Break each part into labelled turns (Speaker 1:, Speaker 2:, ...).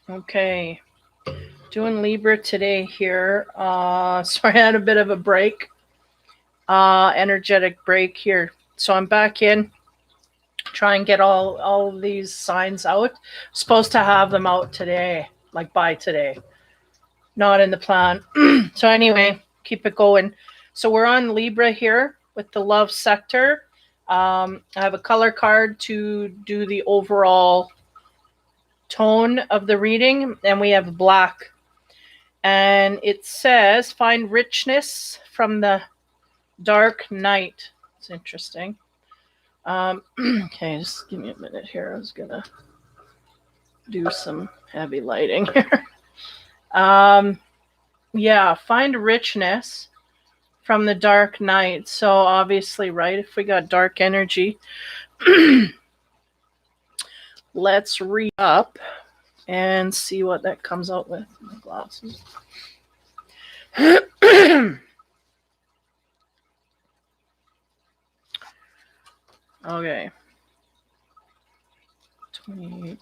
Speaker 1: Okay. Doing Libra today here. Sorry, I had a bit of a break. Energetic break here. So I'm back in. Try and get all of these signs out. Supposed to have them out today, like by today. Not in the plan. So anyway, keep it going. So we're on Libra here with the love sector. I have a color card to do the overall tone of the reading, and we have black. And it says, find richness from the dark night. It's interesting. Okay, just give me a minute here. I was going to do some heavy lighting here. Yeah, find richness from the dark night. So obviously, right, if we got dark energy, let's read up and see what that comes out with. My glasses. Okay. 28.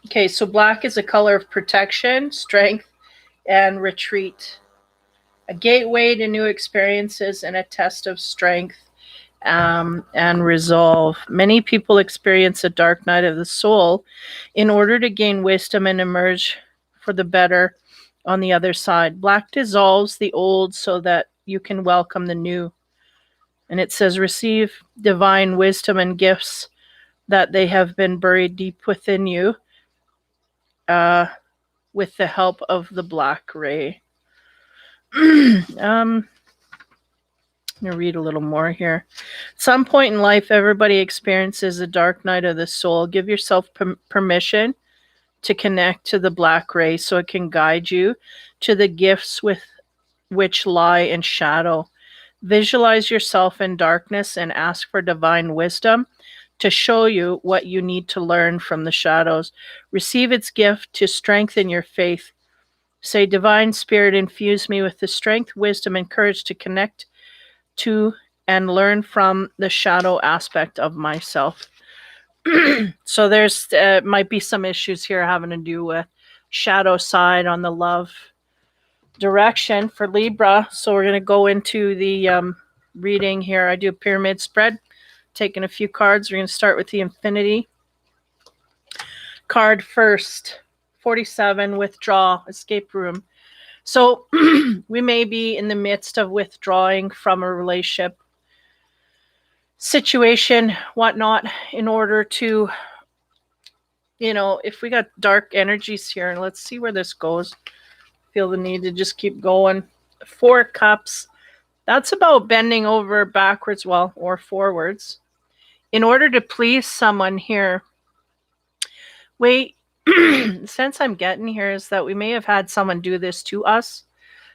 Speaker 1: Okay, so black is a color of protection, strength, and retreat. A gateway to new experiences and a test of strength and resolve. Many people experience a dark night of the soul in order to gain wisdom and emerge for the better on the other side. Black dissolves the old so that you can welcome the new. And it says, receive divine wisdom and gifts that they have been buried deep within you with the help of the black ray. I'm going to read a little more here. At some point in life, everybody experiences a dark night of the soul. Give yourself permission to connect to the black ray so it can guide you to the gifts with which lie in shadow. Visualize yourself in darkness and ask for divine wisdom to show you what you need to learn from the shadows. Receive its gift to strengthen your faith. Say, Divine Spirit, infuse me with the strength, wisdom, and courage to connect to and learn from the shadow aspect of myself. So there's might be some issues here having to do with shadow side on the love direction for Libra. So we're going to go into the reading here. I do a pyramid spread, taking a few cards. We're going to start with the Infinity card first. 47, withdraw, escape room. So we may be in the midst of withdrawing from a relationship, situation, whatnot, in order to, if we got dark energies here, and let's see where this goes. Feel the need to just keep going. 4 cups. That's about bending over backwards, or forwards, in order to please someone here. Wait. The sense I'm getting here is that we may have had someone do this to us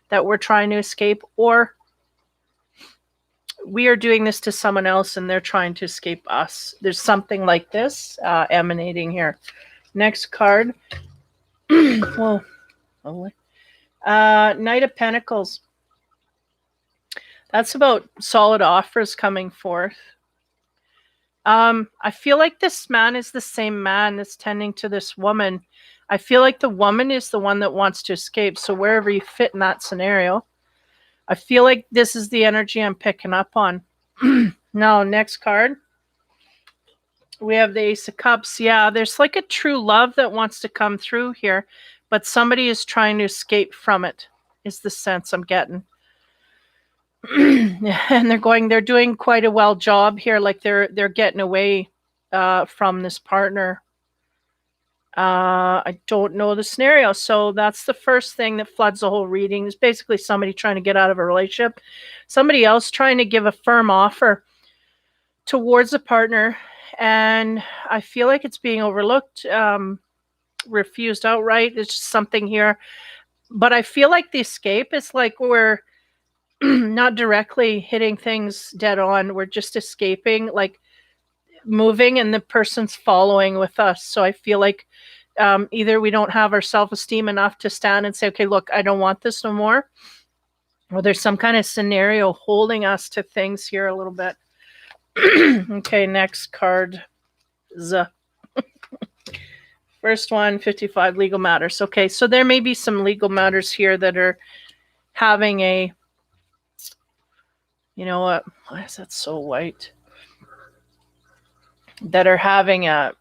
Speaker 1: that we're trying to escape, or we are doing this to someone else and they're trying to escape us. There's something like this emanating here. Next card. Knight of Pentacles. That's about solid offers coming forth. I feel like this man is the same man that's tending to this woman. I feel like the woman is the one that wants to escape. So wherever you fit in that scenario, I feel like this is the energy I'm picking up on. Now, next card. We have the Ace of Cups. Yeah, there's like a true love that wants to come through here, but somebody is trying to escape from it, is the sense I'm getting. And they're doing quite a well job here, like they're getting away from this partner. I don't know the scenario, so that's the first thing that floods the whole reading. Is basically somebody trying to get out of a relationship, somebody else trying to give a firm offer towards a partner, and I feel like it's being overlooked, refused outright. It's just something here, but I feel like the escape is like we're not directly hitting things dead on. We're just escaping, like moving, and the person's following with us. So I feel like either we don't have our self-esteem enough to stand and say, okay, look, I don't want this no more. Or there's some kind of scenario holding us to things here a little bit. Okay, next card. First one, 55, legal matters. Okay, so there may be some legal matters here that are having a, you know what? Why is that so white? That are having an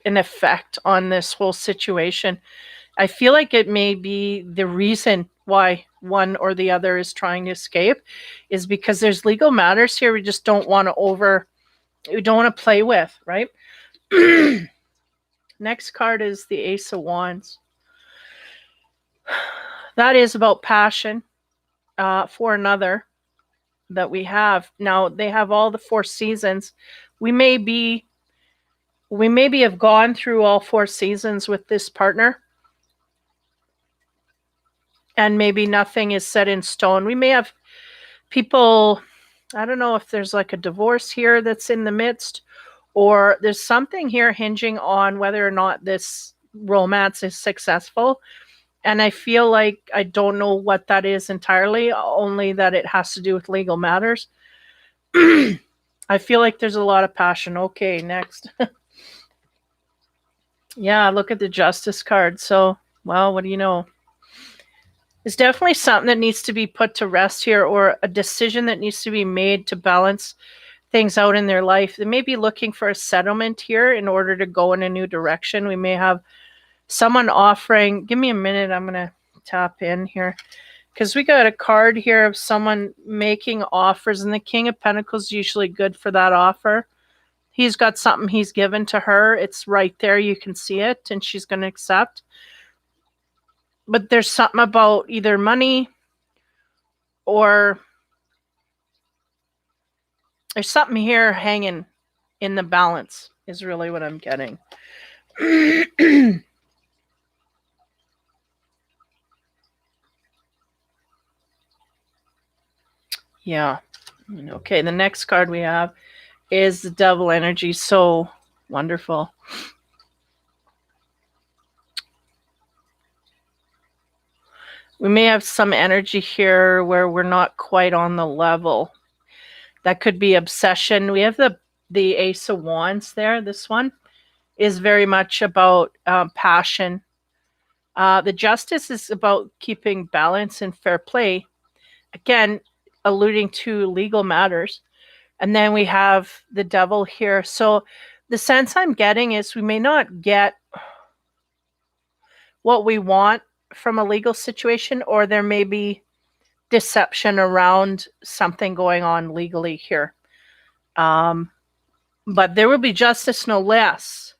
Speaker 1: effect on this whole situation. I feel like it may be the reason why one or the other is trying to escape is because there's legal matters here we just don't want to play with, right? Next card is the Ace of Wands. That is about passion for another that we have. Now, they have all the 4 seasons. We maybe have gone through all 4 seasons with this partner, and maybe nothing is set in stone. We may have people, I don't know if there's like a divorce here that's in the midst, or there's something here hinging on whether or not this romance is successful. And I feel like I don't know what that is entirely, only that it has to do with legal matters. I feel like there's a lot of passion. Okay, next. Yeah, look at the Justice card. So, well, what do you know? There's definitely something that needs to be put to rest here, or a decision that needs to be made to balance things out in their life. They may be looking for a settlement here in order to go in a new direction. We may have someone offering, give me a minute, I'm going to tap in here, because we got a card here of someone making offers, and the King of Pentacles is usually good for that offer. He's got something he's given to her. It's right there. You can see it, and she's going to accept. But there's something about either money or there's something here hanging in the balance is really what I'm getting. Yeah. Okay, the next card we have is the Devil energy. So wonderful. We may have some energy here where we're not quite on the level. That could be obsession. We have the Ace of Wands there. This one is very much about passion. The Justice is about keeping balance and fair play. Again, alluding to legal matters. And then we have the Devil here. So the sense I'm getting is we may not get what we want from a legal situation, or there may be deception around something going on legally here. But there will be justice no less.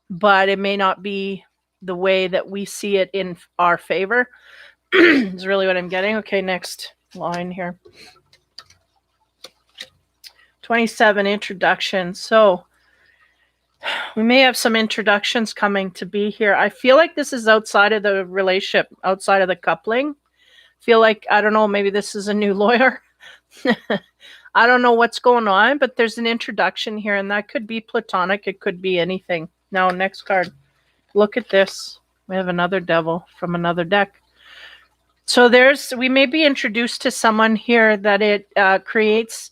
Speaker 1: But it may not be the way that we see it in our favor. Is really what I'm getting. Okay, next line here. 27, introduction. So we may have some introductions coming to be here. I feel like this is outside of the relationship, outside of the coupling. Feel like, I don't know, maybe this is a new lawyer. I don't know what's going on, but there's an introduction here, and that could be platonic. It could be anything. Now, next card. Look at this. We have another Devil from another deck. So we may be introduced to someone here that it creates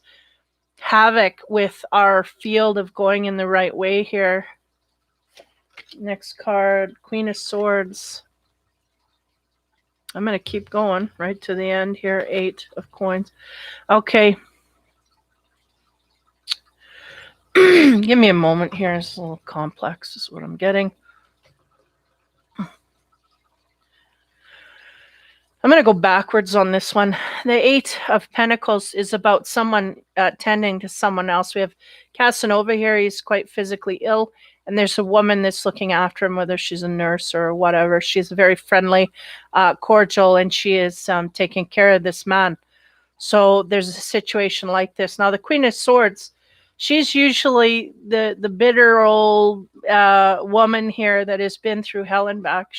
Speaker 1: havoc with our field of going in the right way here. Next card, Queen of Swords. I'm going to keep going right to the end here. 8 of Coins. Okay. Give me a moment here. It's a little complex is what I'm getting. I'm going to go backwards on this one. The 8 of Pentacles is about someone tending to someone else. We have Casanova here. He's quite physically ill. And there's a woman that's looking after him, whether she's a nurse or whatever. She's very friendly, cordial, and she is taking care of this man. So there's a situation like this. Now, the Queen of Swords, she's usually the bitter old woman here that has been through hell and back.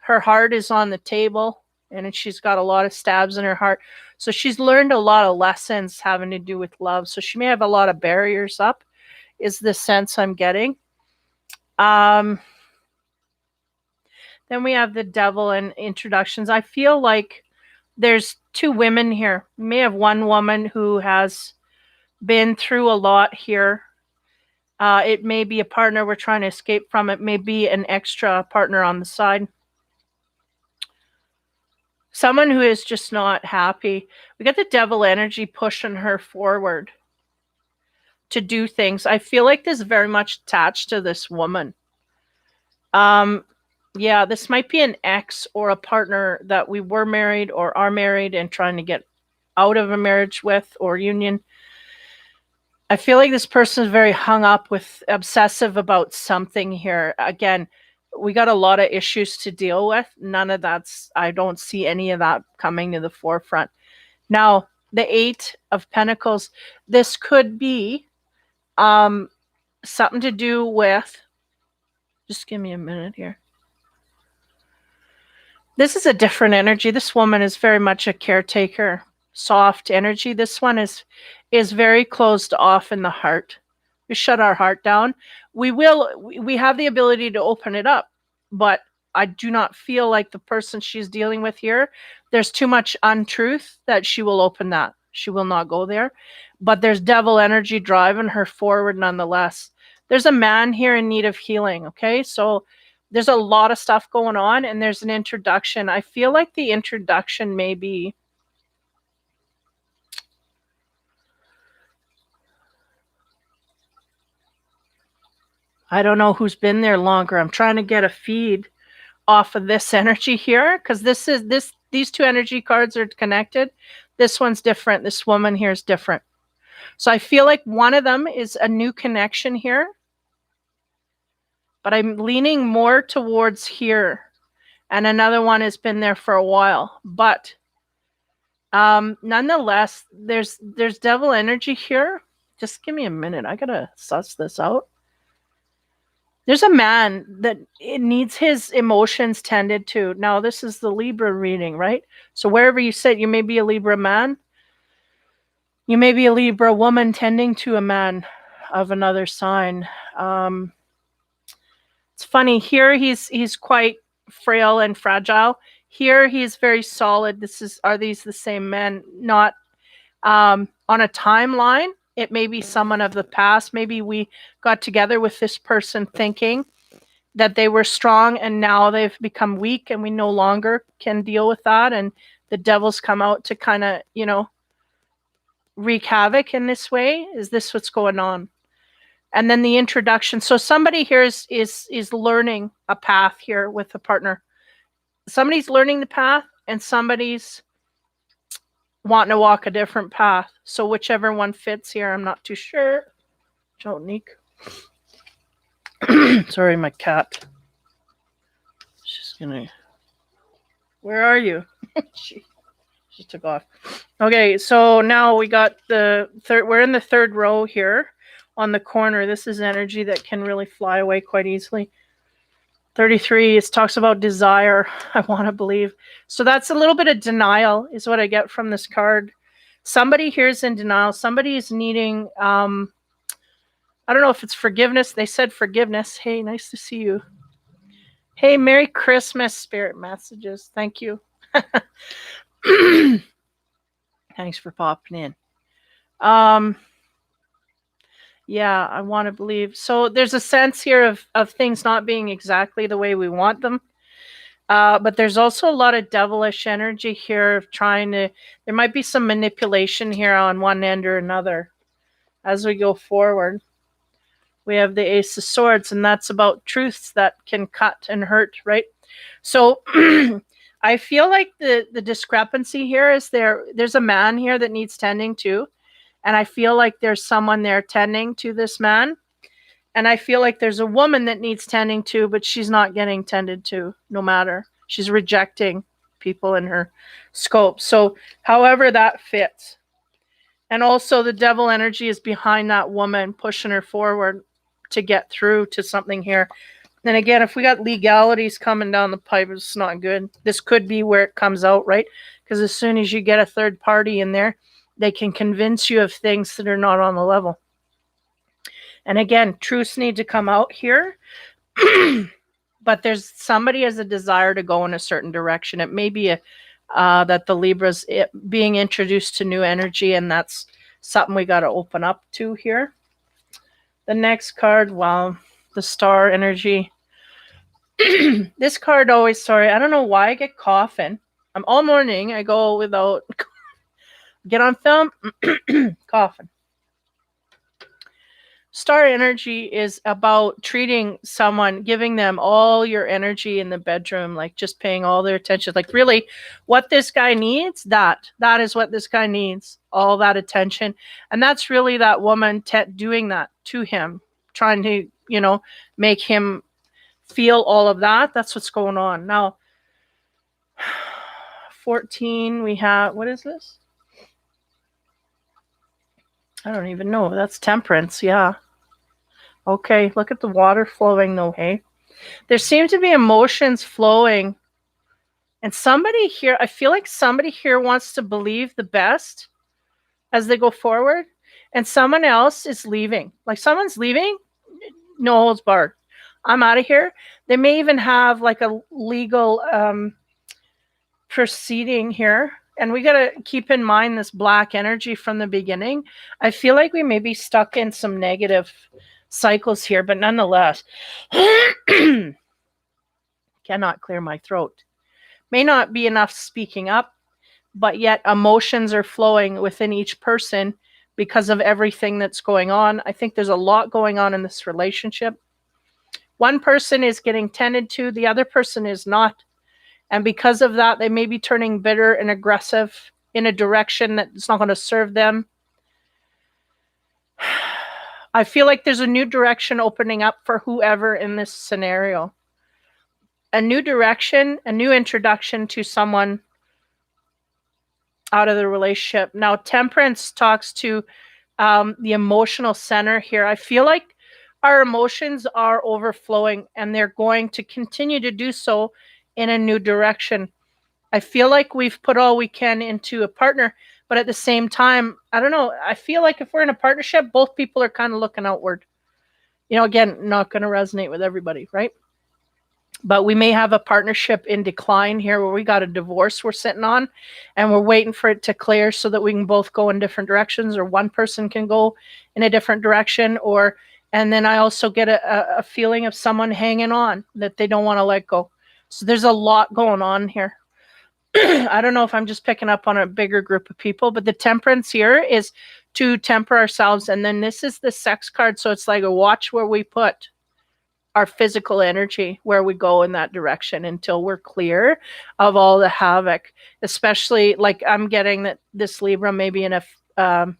Speaker 1: Her heart is on the table, and she's got a lot of stabs in her heart. So she's learned a lot of lessons having to do with love. So she may have a lot of barriers up, is the sense I'm getting. Then we have the Devil and introductions. I feel like there's 2 women here. We may have one woman who has been through a lot here. It may be a partner we're trying to escape from. It may be an extra partner on the side. Someone who is just not happy. We got the devil energy pushing her forward to do things. I feel like this is very much attached to this woman. Yeah, this might be an ex or a partner that we were married or are married and trying to get out of a marriage with or union. I feel like this person is very hung up with, obsessive about something here. Again, we got a lot of issues to deal with. None of I don't see any of that coming to the forefront. Now, the 8 of Pentacles, this could be something to do with, just give me a minute here. This is a different energy. This woman is very much a caretaker, soft energy. This one is very closed off in the heart. We shut our heart down. We have the ability to open it up, but I do not feel like the person she's dealing with here, there's too much untruth that she will open that. She will not go there. But there's devil energy driving her forward nonetheless. There's a man here in need of healing, okay? So there's a lot of stuff going on, and there's an introduction. I feel like the introduction may be, I don't know who's been there longer. I'm trying to get a feed off of this energy here, because these two energy cards are connected. This one's different. This woman here is different. So I feel like one of them is a new connection here, but I'm leaning more towards here. And another one has been there for a while. But nonetheless, there's devil energy here. Just give me a minute. I gotta suss this out. There's a man that it needs his emotions tended to. Now, this is the Libra reading, right? So wherever you sit, you may be a Libra man. You may be a Libra woman tending to a man of another sign. It's funny. Here he's quite frail and fragile. Here he's very solid. Are these the same men? Not on a timeline. It may be someone of the past. Maybe we got together with this person thinking that they were strong, and now they've become weak, and we no longer can deal with that. And the devil's come out to kind of, wreak havoc in this way. Is this what's going on? And then the introduction. So somebody here is learning a path here with a partner. Somebody's learning the path, and somebody's wanting to walk a different path. So whichever one fits here, I'm not too sure. Jotnik. Sorry, my cat. She's gonna. Where are you? she took off. Okay, so now we got the third. We're in the third row here on the corner. This is energy that can really fly away quite easily. 33, it talks about desire, I want to believe. So that's a little bit of denial is what I get from this card. Somebody here is in denial. Somebody is needing, I don't know if it's forgiveness. They said forgiveness. Hey, nice to see you. Hey, Merry Christmas, Spirit Messages. Thank you. Thanks for popping in. Yeah, I want to believe. So there's a sense here of things not being exactly the way we want them. But there's also a lot of devilish energy here of there might be some manipulation here on one end or another as we go forward. We have the Ace of Swords, and that's about truths that can cut and hurt, right? So I feel like the discrepancy here is there's a man here that needs tending to. And I feel like there's someone there tending to this man. And I feel like there's a woman that needs tending to, but she's not getting tended to, no matter. She's rejecting people in her scope. So however that fits. And also the devil energy is behind that woman, pushing her forward to get through to something here. And again, if we got legalities coming down the pipe, it's not good. This could be where it comes out, right? Because as soon as you get a third party in there, they can convince you of things that are not on the level. And again, truths need to come out here. But there's somebody has a desire to go in a certain direction. It may be that the Libra's being introduced to new energy, and that's something we got to open up to here. The next card, wow, the star energy. This card always, sorry, I don't know why I get coughing. I'm all morning, I go without, get on film, coughing. Star energy is about treating someone, giving them all your energy in the bedroom, like just paying all their attention. Like really what this guy needs, that is what this guy needs, all that attention. And that's really that woman doing that to him, trying to, make him feel all of that. That's what's going on. Now, 14, we have, what is this? I don't even know. That's temperance, yeah. Okay, look at the water flowing though, hey? There seem to be emotions flowing. And somebody here, I feel like somebody here wants to believe the best as they go forward. And someone else is leaving. Like someone's leaving, no holds barred. I'm out of here. They may even have like a legal proceeding here. And we got to keep in mind this black energy from the beginning. I feel like we may be stuck in some negative cycles here, but nonetheless, cannot clear my throat. May not be enough speaking up, but yet emotions are flowing within each person because of everything that's going on. I think there's a lot going on in this relationship. One person is getting tended to, the other person is not. And because of that, they may be turning bitter and aggressive in a direction that's not going to serve them. I feel like there's a new direction opening up for whoever in this scenario. A new direction, a new introduction to someone out of the relationship. Now, temperance talks to the emotional center here. I feel like our emotions are overflowing and they're going to continue to do so in a new direction. I feel like we've put all we can into a partner, but at the same time, I don't know. I feel like if we're in a partnership, both people are kind of looking outward. Again, not going to resonate with everybody, right? But we may have a partnership in decline here where we got a divorce we're sitting on and we're waiting for it to clear so that we can both go in different directions, or one person can go in a different direction. And then I also get a feeling of someone hanging on that they don't want to let go. So there's a lot going on here. I don't know if I'm just picking up on a bigger group of people, but the temperance here is to temper ourselves. And then this is the sex card. So it's like a watch where we put our physical energy, where we go in that direction until we're clear of all the havoc, especially like I'm getting that this Libra may be in a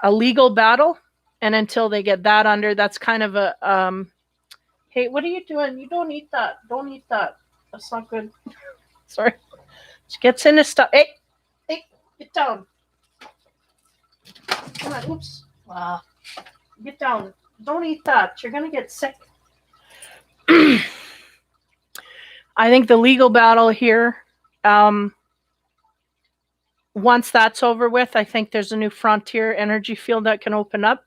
Speaker 1: legal battle. And until they get that under, that's kind of a, hey, what are you doing? You don't eat that. Don't eat that. That's not good. Sorry. She gets into stuff. Hey, get down. Come on. Oops. Get down. Don't eat that. You're going to get sick. I think the legal battle here, once that's over with, I think there's a new frontier energy field that can open up.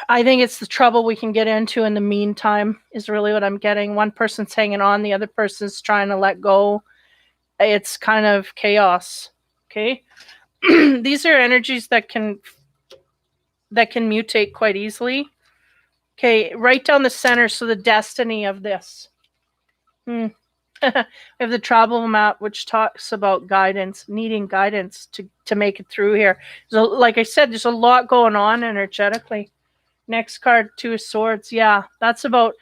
Speaker 1: I think it's the trouble we can get into in the meantime is really what I'm getting. One person's hanging on, the other person's trying to let go. It's kind of chaos. Okay. These are energies that can mutate quite easily. Okay, right down the center. So the destiny of this. We have the travel map, which talks about guidance, needing guidance to make it through here. So, like I said, there's a lot going on energetically. Next card, Two of Swords. Yeah, that's about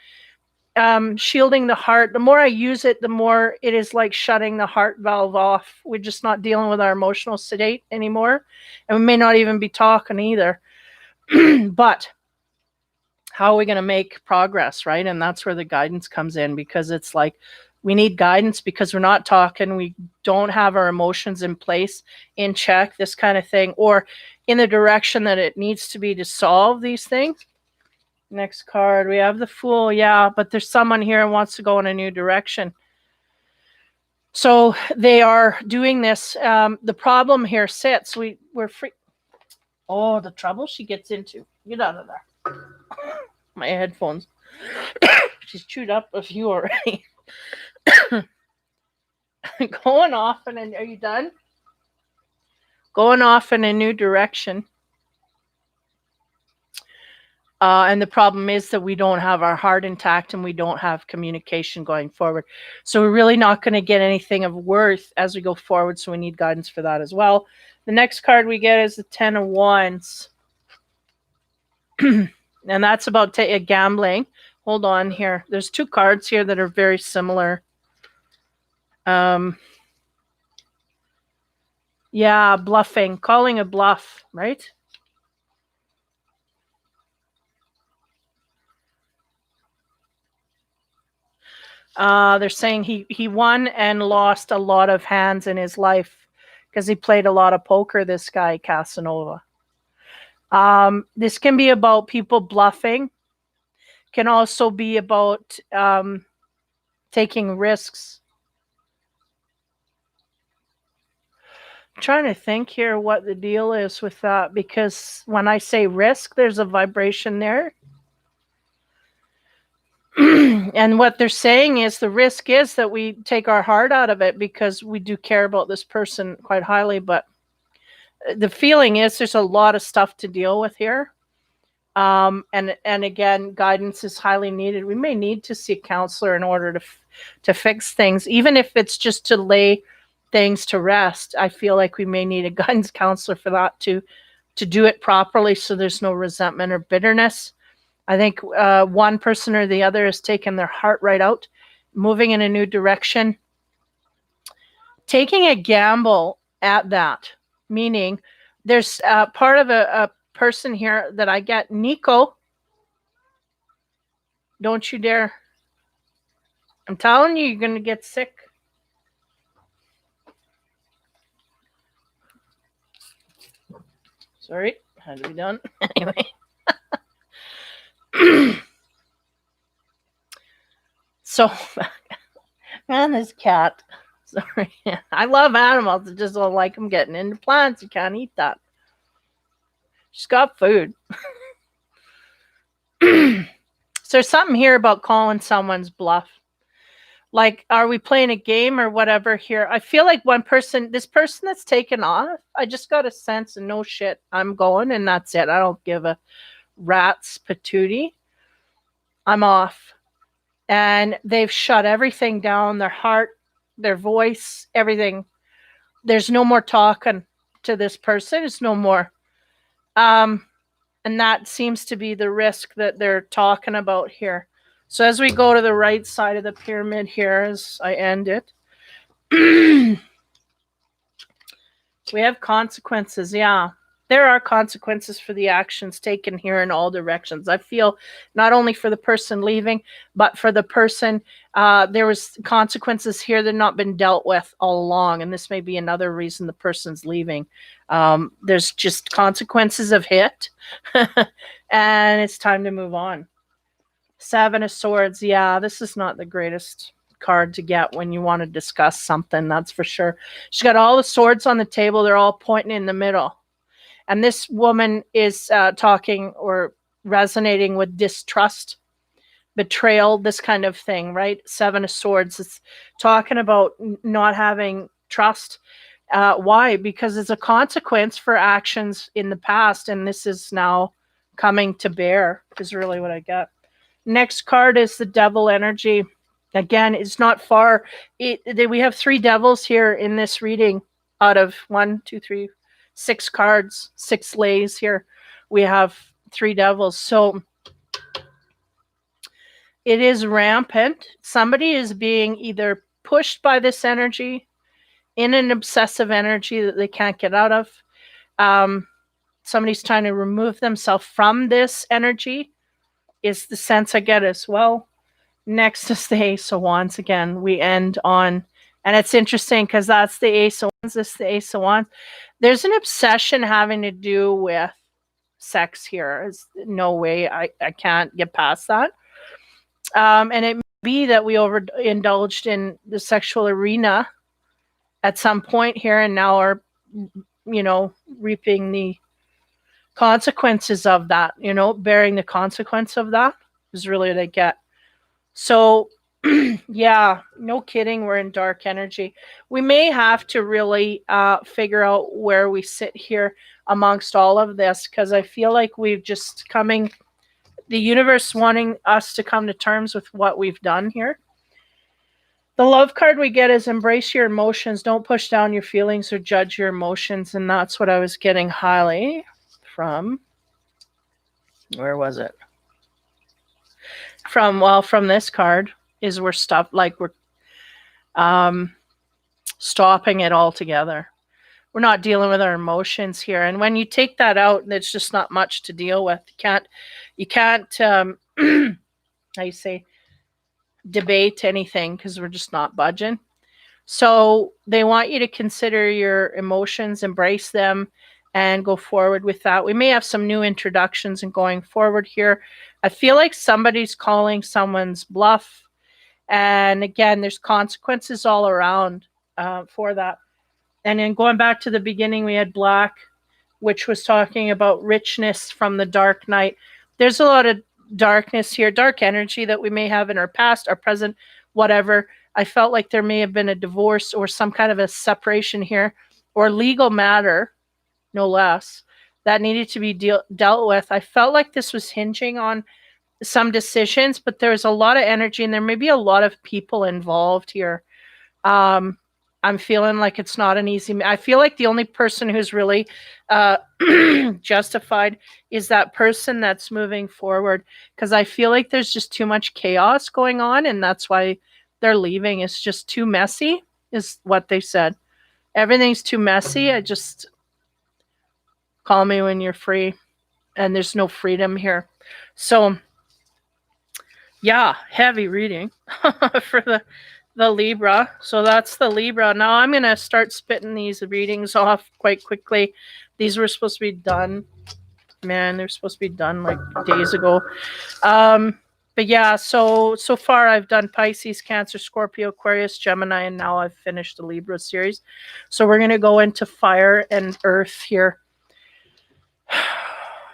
Speaker 1: shielding the heart. The more I use it, the more it is like shutting the heart valve off. We're just not dealing with our emotional state anymore. And we may not even be talking either. But how are we going to make progress, right? And that's where the guidance comes in, because it's like we need guidance because we're not talking. We don't have our emotions in place, in check, this kind of thing, or in the direction that it needs to be to solve these things. Next card, we have the Fool. Yeah, but there's someone here who wants to go in a new direction. So they are doing this. The problem here sits. We're free. Oh, the trouble she gets into. Get out of there. My headphones. She's chewed up a few already. Going off, and then are you done? going off in a new direction. And the problem is that we don't have our heart intact and we don't have communication going forward. So we're really not going to get anything of worth as we go forward. So we need guidance for that as well. The next card we get is the 10 of Wands. And that's about gambling. Hold on here. There's two cards here that are very similar. Yeah, bluffing, calling a bluff, right? They're saying he won and lost a lot of hands in his life because he played a lot of poker, this guy, Casanova. This can be about people bluffing. Can also be about taking risks. I'm trying to think here what the deal is with that, because when I say risk, there's a vibration there. And what they're saying is the risk is that we take our heart out of it because we do care about this person quite highly. But the feeling is there's a lot of stuff to deal with here. And again, guidance is highly needed. We may need to see a counselor in order to fix things, even if it's just to lay things to rest. I feel like we may need a guidance counselor for that to do it properly, so there's no resentment or bitterness. I think one person or the other has taken their heart right out, moving in a new direction, taking a gamble at that, meaning there's part of a person here that I get. Nico, don't you dare. I'm telling you, you're going to get sick. Sorry, had to be done. Anyway. So, man, this cat. Sorry. I love animals. I just don't like them getting into plants. You can't eat that. She's got food. So there's something here about calling someone's bluff. Like, are we playing a game or whatever here? I feel like this person that's taken off, I just got a sense of no shit, I'm going and that's it. I don't give a rat's patootie. I'm off. And they've shut everything down, their heart, their voice, everything. There's no more talking to this person. It's no more. And that seems to be the risk that they're talking about here. So as we go to the right side of the pyramid here, as I end it, we have consequences. Yeah, there are consequences for the actions taken here in all directions. I feel not only for the person leaving, but for the person, there was consequences here that have not been dealt with all along. And this may be another reason the person's leaving. There's just consequences have hit and it's time to move on. Seven of Swords. Yeah, this is not the greatest card to get when you want to discuss something, that's for sure. She's got all the swords on the table. They're all pointing in the middle. And this woman is talking or resonating with distrust, betrayal, this kind of thing, right? Seven of Swords. It's talking about not having trust. Why? Because it's a consequence for actions in the past. And this is now coming to bear, is really what I get. Next card is the Devil energy. Again, it's not far. We have three devils here in this reading out of 6 cards, 6 lays here. We have 3 devils. So it is rampant. Somebody is being either pushed by this energy in an obsessive energy that they can't get out of. Somebody's trying to remove themselves from this energy is the sense I get as well. Next is the Ace of Wands. Again, we end on, and it's interesting because that's the Ace of Wands. This is the Ace of Wands. There's an obsession having to do with sex here. There's no way I can't get past that. And it may be that we overindulged in the sexual arena at some point here and now are, reaping the consequences of that, bearing the consequence of that is really what I get. So Yeah, no kidding. We're in dark energy. We may have to really figure out where we sit here amongst all of this, because I feel like we've just coming, the universe wanting us to come to terms with what we've done here. The love card we get is embrace your emotions. Don't push down your feelings or judge your emotions. And that's what I was getting highly from. Where was it? From this card is we're we're um, stopping it all together. We're not dealing with our emotions here. And when you take that out, there's just not much to deal with. You can't, how you say, debate anything, because we're just not budging. So they want you to consider your emotions, embrace them, and go forward with that. We may have some new introductions and going forward here. I feel like somebody's calling someone's bluff. And again, there's consequences all around for that. And then going back to the beginning, we had Black, which was talking about richness from the dark night. There's a lot of darkness here, dark energy that we may have in our past, our present, whatever. I felt like there may have been a divorce or some kind of a separation here, or legal matter, no less, that needed to be dealt with. I felt like this was hinging on some decisions, but there's a lot of energy and there may be a lot of people involved here. I'm feeling like it's not an easy. I feel like the only person who's really justified is that person that's moving forward, because I feel like there's just too much chaos going on, and that's why they're leaving. It's just too messy, is what they said. Everything's too messy. I just call me when you're free, and there's no freedom here. So, yeah, heavy reading for the Libra. So that's the Libra. Now I'm going to start spitting these readings off quite quickly. These were supposed to be done. Man, they're supposed to be done like days ago. But yeah, so far I've done Pisces, Cancer, Scorpio, Aquarius, Gemini, and now I've finished the Libra series. So we're going to go into fire and earth here.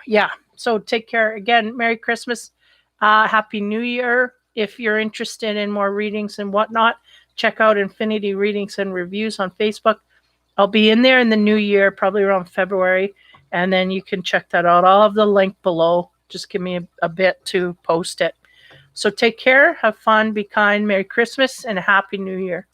Speaker 1: Yeah, so take care. Again, Merry Christmas. Happy New Year. If you're interested in more readings and whatnot, check out Infinity Readings and Reviews on Facebook. I'll be in there in the new year, probably around February, and then you can check that out. I'll have the link below. Just give me a bit to post it. So take care, have fun, be kind, Merry Christmas, and Happy New Year.